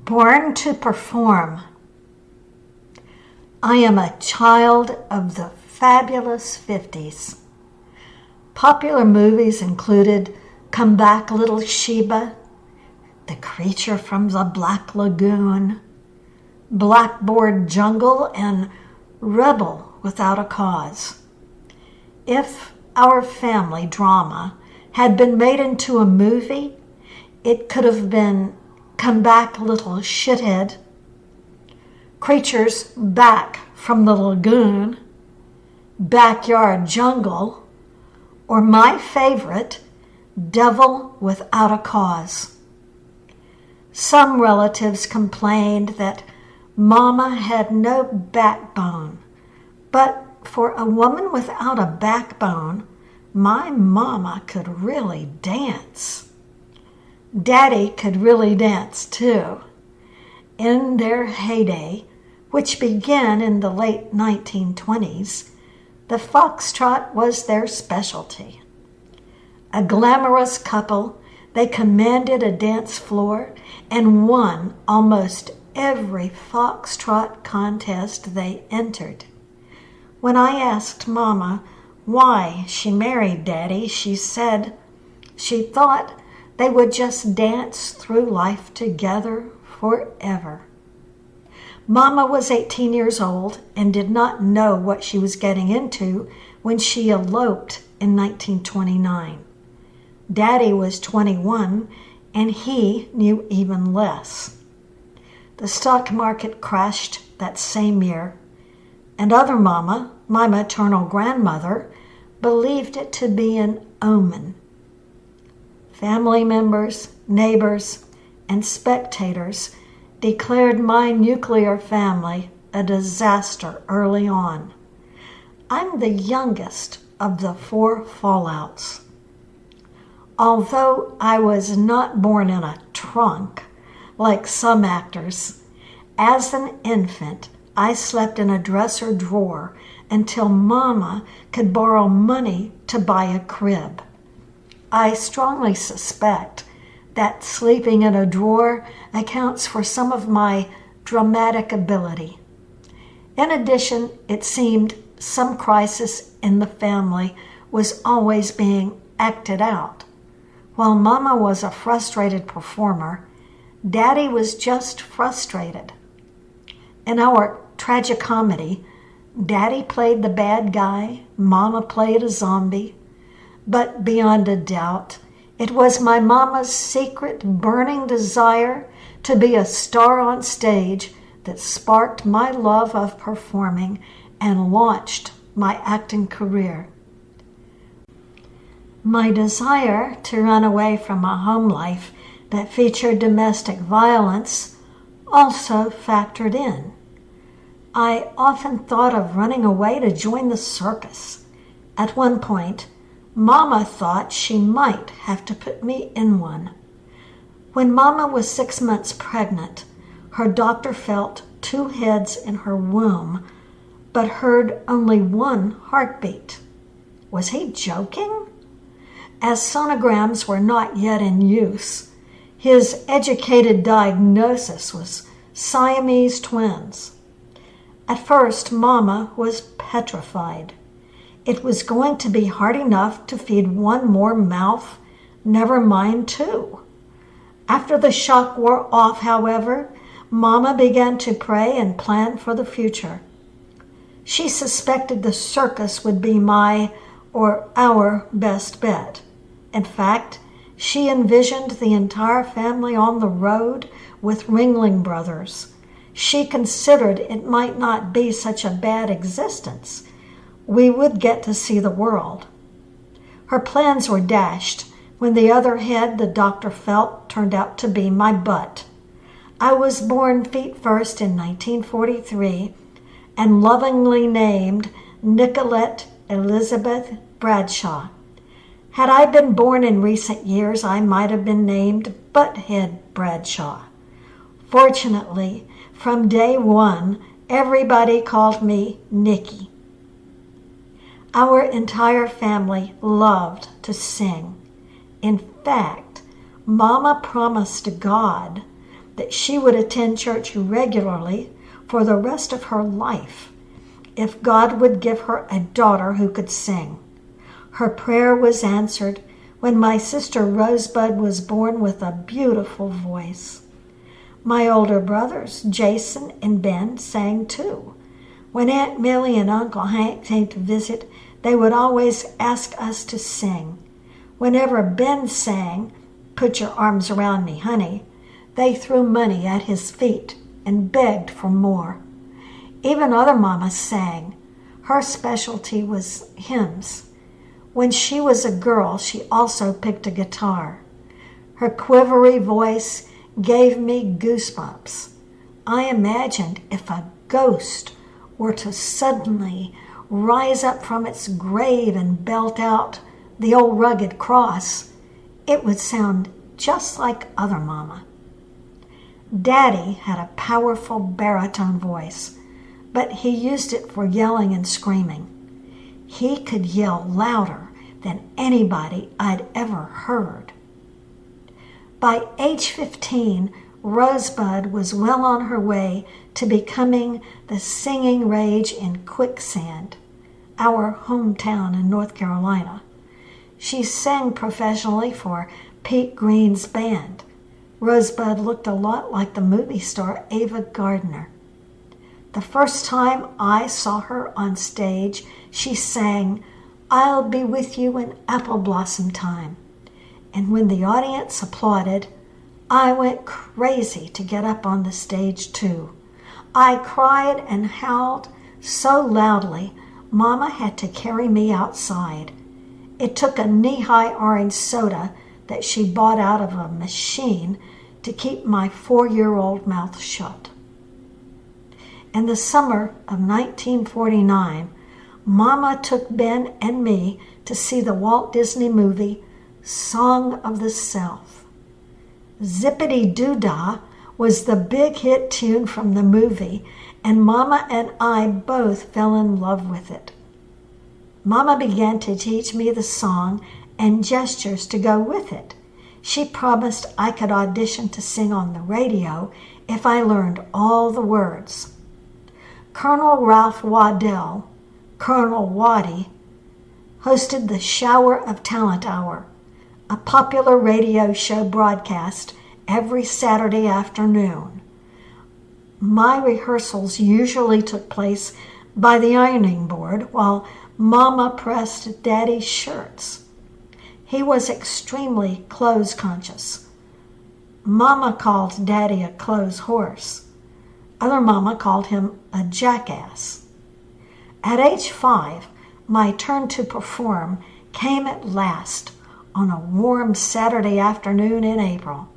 Born to perform. I am a child of the fabulous 50s. Popular movies included Come Back Little Sheba, The Creature from the Black Lagoon, Blackboard Jungle, and Rebel Without a Cause. If our family drama had been made into a movie, it could have been Come Back Little Shithead, Creatures Back from the Lagoon, Backyard Jungle, or my favorite, Devil Without a Cause. Some relatives complained that Mama had no backbone, but for a woman without a backbone, my Mama could really dance. Daddy could really dance too. In their heyday, which began in the late 1920s, the foxtrot was their specialty. A glamorous couple, they commanded a dance floor and won almost every foxtrot contest they entered. When I asked Mama why she married Daddy, she said she thought they would just dance through life together forever. Mama was 18 years old and did not know what she was getting into when she eloped in 1929. Daddy was 21 and he knew even less. The stock market crashed that same year, and other Mama, my maternal grandmother, believed it to be an omen. Family members, neighbors, and spectators declared my nuclear family a disaster early on. I'm the youngest of the 4 fallouts. Although I was not born in a trunk, like some actors, as an infant, I slept in a dresser drawer until Mama could borrow money to buy a crib. I strongly suspect that sleeping in a drawer accounts for some of my dramatic ability. In addition, it seemed some crisis in the family was always being acted out. While Mama was a frustrated performer, Daddy was just frustrated. In our tragicomedy, Daddy played the bad guy, Mama played a zombie, but beyond a doubt, it was my Mama's secret burning desire to be a star on stage that sparked my love of performing and launched my acting career. My desire to run away from a home life that featured domestic violence also factored in. I often thought of running away to join the circus. At one point, Mama thought she might have to put me in one. When Mama was 6 months pregnant, her doctor felt 2 heads in her womb, but heard only 1 heartbeat. Was he joking? As sonograms were not yet in use, his educated diagnosis was Siamese twins. At first, Mama was petrified. It was going to be hard enough to feed 1 more mouth, never mind 2. After the shock wore off, however, Mama began to pray and plan for the future. She suspected the circus would be my or our best bet. In fact, she envisioned the entire family on the road with Ringling Brothers. She considered it might not be such a bad existence. We would get to see the world. Her plans were dashed when the other head the doctor felt turned out to be my butt. I was born feet first in 1943 and lovingly named Nicolette Elizabeth Bradshaw. Had I been born in recent years, I might have been named Butthead Bradshaw. Fortunately, from day one, everybody called me Niki. Our entire family loved to sing. In fact, Mama promised God that she would attend church regularly for the rest of her life if God would give her a daughter who could sing. Her prayer was answered when my sister Rosebud was born with a beautiful voice. My older brothers, Jason and Ben, sang too. When Aunt Millie and Uncle Hank came to visit, they would always ask us to sing. Whenever Ben sang, "Put your arms around me, honey," they threw money at his feet and begged for more. Even other mamas sang. Her specialty was hymns. When she was a girl, she also picked a guitar. Her quivery voice gave me goosebumps. I imagined if a ghost were to suddenly rise up from its grave and belt out the old rugged cross, it would sound just like other mama. Daddy had a powerful baritone voice, but he used it for yelling and screaming. He could yell louder than anybody I'd ever heard. By age 15, Rosebud was well on her way to becoming the singing rage in Quicksand, our hometown in North Carolina. She sang professionally for Pete Green's band. Rosebud looked a lot like the movie star Ava Gardner. The first time I saw her on stage, she sang, "I'll be with you in apple blossom time." And when the audience applauded, I went crazy to get up on the stage too. I cried and howled so loudly, Mama had to carry me outside. It took a knee-high orange soda that she bought out of a machine to keep my 4-year-old mouth shut. In the summer of 1949, Mama took Ben and me to see the Walt Disney movie Song of the South. Zippity-Doo-Dah was the big hit tune from the movie, and Mama and I both fell in love with it. Mama began to teach me the song and gestures to go with it. She promised I could audition to sing on the radio if I learned all the words. Colonel Ralph Waddell, Colonel Waddy, hosted the Shower of Talent Hour, a popular radio show broadcast every Saturday afternoon. My rehearsals usually took place by the ironing board while Mama pressed Daddy's shirts. He was extremely clothes conscious. Mama called Daddy a clothes horse. Other Mama called him a jackass. At age 5, my turn to perform came at last on a warm Saturday afternoon in April.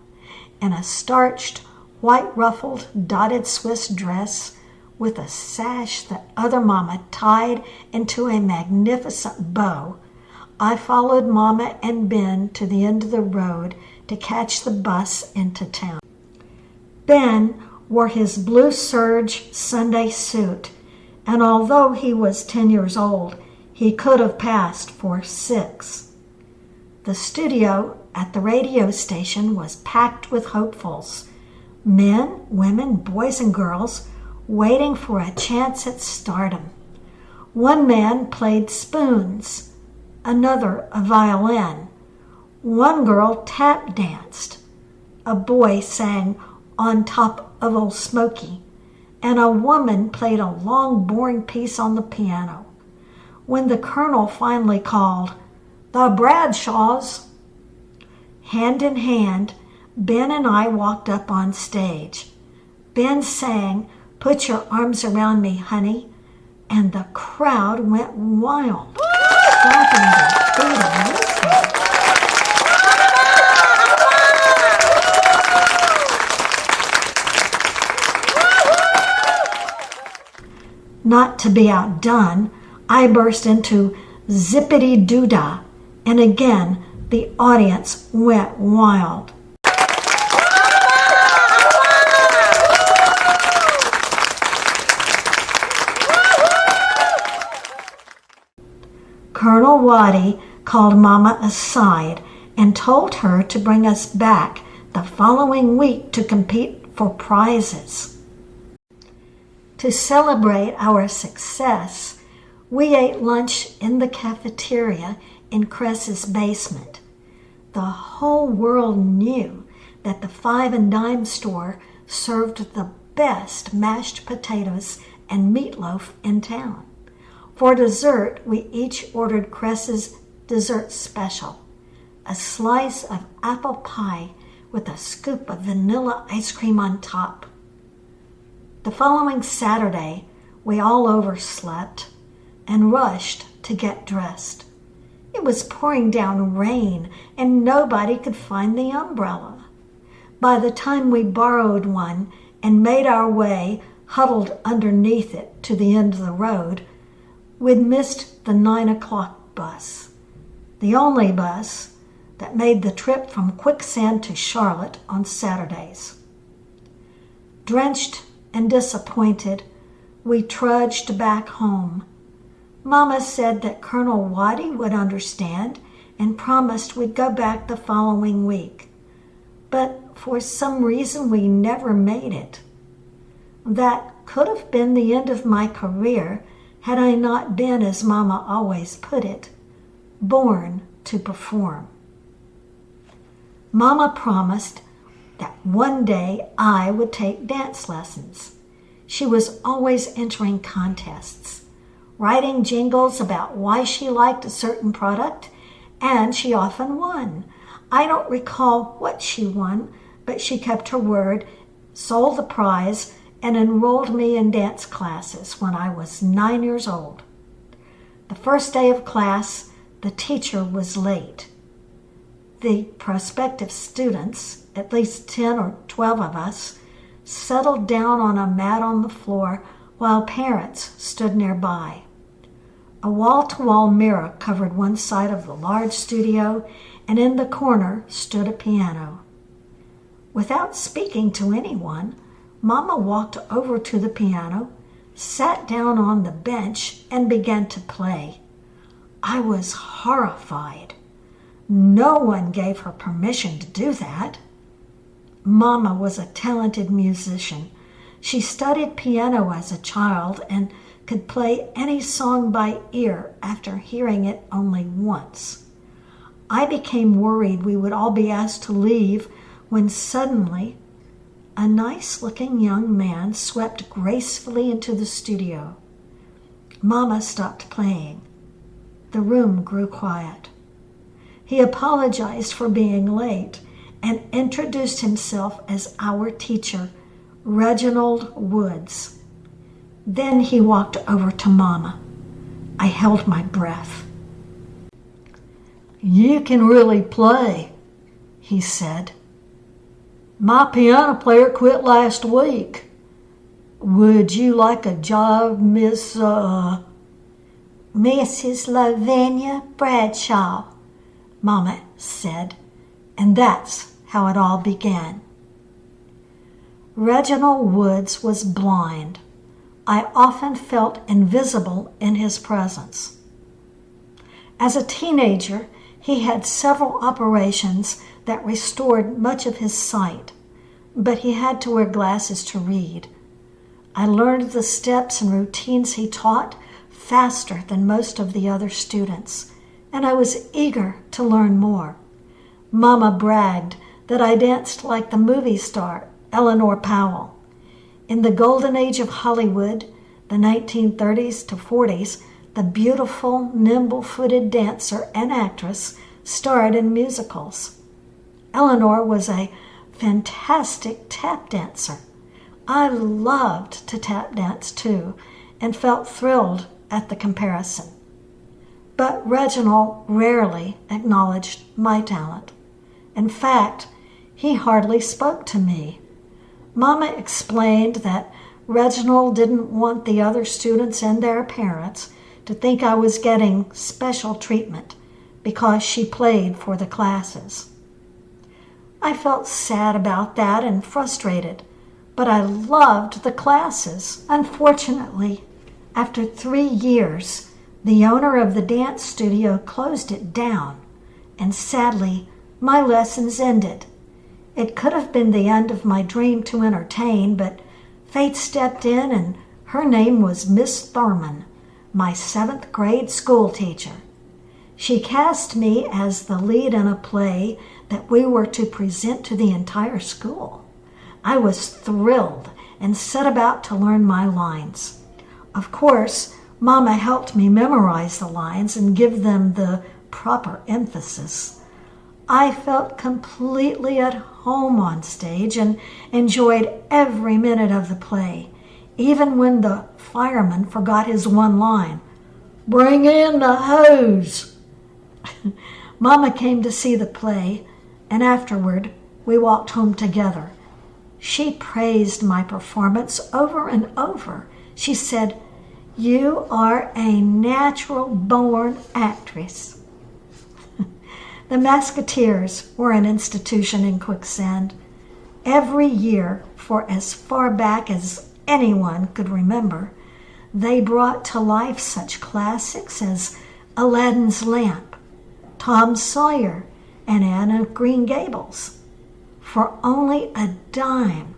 In a starched, white-ruffled, dotted Swiss dress with a sash that other Mama tied into a magnificent bow, I followed Mama and Ben to the end of the road to catch the bus into town. Ben wore his blue serge Sunday suit, and although he was 10 years old, he could have passed for 6. The studio at the radio station was packed with hopefuls, men, women, boys, and girls waiting for a chance at stardom. One man played spoons, another a violin. One girl tap danced. A boy sang On Top of Old Smoky, and a woman played a long, boring piece on the piano. When the colonel finally called, "The Bradshaws," hand in hand, Ben and I walked up on stage. Ben sang, "Put your arms around me, honey," and the crowd went wild, stomping their feet and whistling. Not to be outdone, I burst into Zippity-Doo-Dah, and again the audience went wild. Colonel Waddy called Mama aside and told her to bring us back the following week to compete for prizes. To celebrate our success, we ate lunch in the cafeteria in Cress's basement. The whole world knew that the Five and Dime store served the best mashed potatoes and meatloaf in town. For dessert, we each ordered Cress's dessert special, a slice of apple pie with a scoop of vanilla ice cream on top. The following Saturday, we all overslept and rushed to get dressed. It was pouring down rain and nobody could find the umbrella. By the time we borrowed one and made our way, huddled underneath it, to the end of the road, we'd missed the 9 o'clock bus, the only bus that made the trip from Quicksand to Charlotte on Saturdays. Drenched and disappointed, we trudged back home. Mama said that Colonel Waddy would understand and promised we'd go back the following week. But for some reason, we never made it. That could have been the end of my career had I not been, as Mama always put it, born to perform. Mama promised that one day I would take dance lessons. She was always entering contests, writing jingles about why she liked a certain product, and she often won. I don't recall what she won, but she kept her word, sold the prize, and enrolled me in dance classes when I was 9 years old. The first day of class, the teacher was late. The prospective students, at least 10 or 12 of us, settled down on a mat on the floor while parents stood nearby. A wall-to-wall mirror covered one side of the large studio, and in the corner stood a piano. Without speaking to anyone, Mama walked over to the piano, sat down on the bench, and began to play. I was horrified. No one gave her permission to do that. Mama was a talented musician. She studied piano as a child and could play any song by ear after hearing it only once. I became worried we would all be asked to leave when suddenly a nice-looking young man swept gracefully into the studio. Mama stopped playing. The room grew quiet. He apologized for being late and introduced himself as our teacher, Reginald Woods. Then he walked over to Mama. I held my breath. "You can really play," he said. "My piano player quit last week. Would you like a job, Mrs. Lavinia Bradshaw?" Mama said, and that's how it all began. Reginald Woods was blind. I often felt invisible in his presence. As a teenager, he had several operations that restored much of his sight, but he had to wear glasses to read. I learned the steps and routines he taught faster than most of the other students, and I was eager to learn more. Mama bragged that I danced like the movie star Eleanor Powell. In the golden age of Hollywood, the 1930s to 40s, the beautiful, nimble-footed dancer and actress starred in musicals. Eleanor was a fantastic tap dancer. I loved to tap dance too and felt thrilled at the comparison. But Reginald rarely acknowledged my talent. In fact, he hardly spoke to me. Mama explained that Reginald didn't want the other students and their parents to think I was getting special treatment because she played for the classes. I felt sad about that and frustrated, but I loved the classes. Unfortunately, after 3 years, the owner of the dance studio closed it down, and sadly, my lessons ended. It could have been the end of my dream to entertain, but fate stepped in, and her name was Miss Thurman, my 7th grade school teacher. She cast me as the lead in a play that we were to present to the entire school. I was thrilled and set about to learn my lines. Of course, Mama helped me memorize the lines and give them the proper emphasis. I felt completely at home on stage and enjoyed every minute of the play, even when the fireman forgot his one line, "Bring in the hose." Mama came to see the play, and afterward we walked home together. She praised my performance over and over. She said, "You are a natural-born actress." The Musketeers were an institution in Quicksand. Every year, for as far back as anyone could remember, they brought to life such classics as Aladdin's Lamp, Tom Sawyer, and Anne of Green Gables. For only a dime,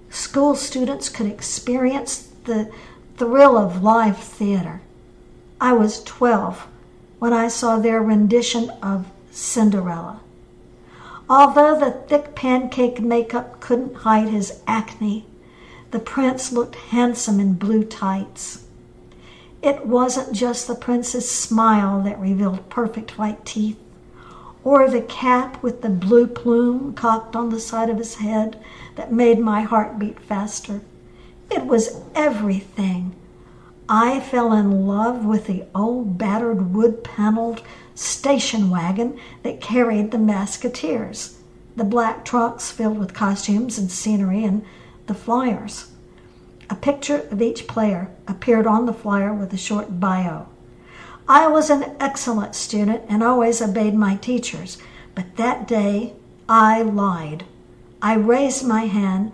school students could experience the thrill of live theater. I was 12 when I saw their rendition of Cinderella. Although the thick pancake makeup couldn't hide his acne, the prince looked handsome in blue tights. It wasn't just the prince's smile that revealed perfect white teeth, or the cap with the blue plume cocked on the side of his head that made my heart beat faster. It was everything. I fell in love with the old battered wood-paneled station wagon that carried the Musketeers, the black trunks filled with costumes and scenery, and the flyers. A picture of each player appeared on the flyer with a short bio. I was an excellent student and always obeyed my teachers, but that day I lied. I raised my hand,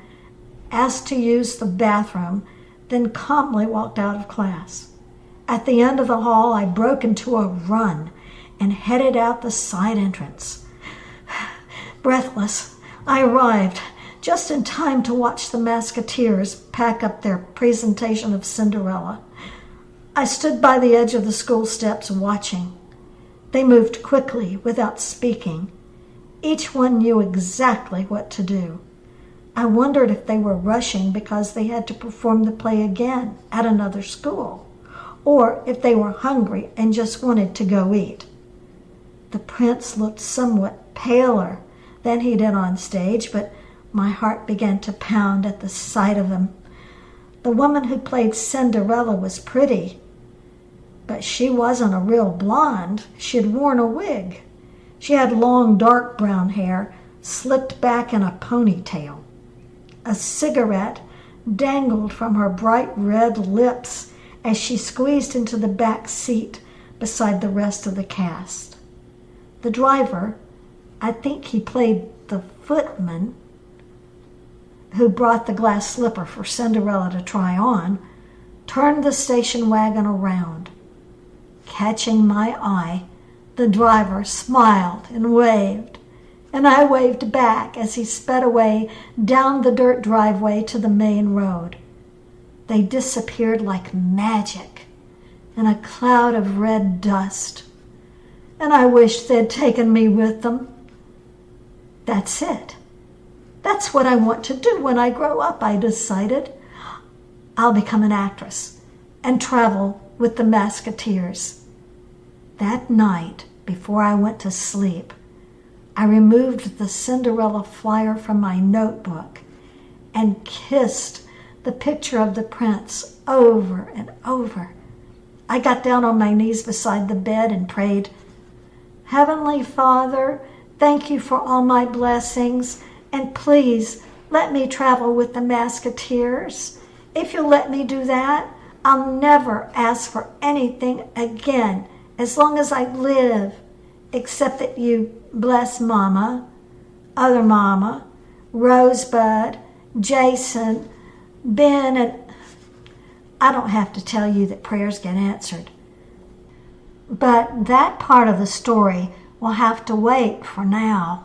asked to use the bathroom, then calmly walked out of class. At the end of the hall, I broke into a run and headed out the side entrance. Breathless, I arrived just in time to watch the Musketeers pack up their presentation of Cinderella. I stood by the edge of the school steps watching. They moved quickly without speaking. Each one knew exactly what to do. I wondered if they were rushing because they had to perform the play again at another school, or if they were hungry and just wanted to go eat. The prince looked somewhat paler than he did on stage, but my heart began to pound at the sight of him. The woman who played Cinderella was pretty, but she wasn't a real blonde. She had worn a wig. She had long, dark brown hair slicked back in a ponytail. A cigarette dangled from her bright red lips as she squeezed into the back seat beside the rest of the cast. The driver, I think he played the footman, who brought the glass slipper for Cinderella to try on, turned the station wagon around. Catching my eye, the driver smiled and waved, and I waved back as he sped away down the dirt driveway to the main road. They disappeared like magic in a cloud of red dust, and I wished they'd taken me with them. That's it. That's what I want to do when I grow up, I decided. I'll become an actress and travel with the Musketeers. That night, before I went to sleep, I removed the Cinderella flyer from my notebook and kissed the picture of the prince over and over. I got down on my knees beside the bed and prayed, "Heavenly Father, thank you for all my blessings, and please let me travel with the Musketeers. If you'll let me do that, I'll never ask for anything again as long as I live, except that you bless Mama, other Mama, Rosebud, Jason, Ben, and..." I don't have to tell you that prayers get answered. But that part of the story will have to wait for now.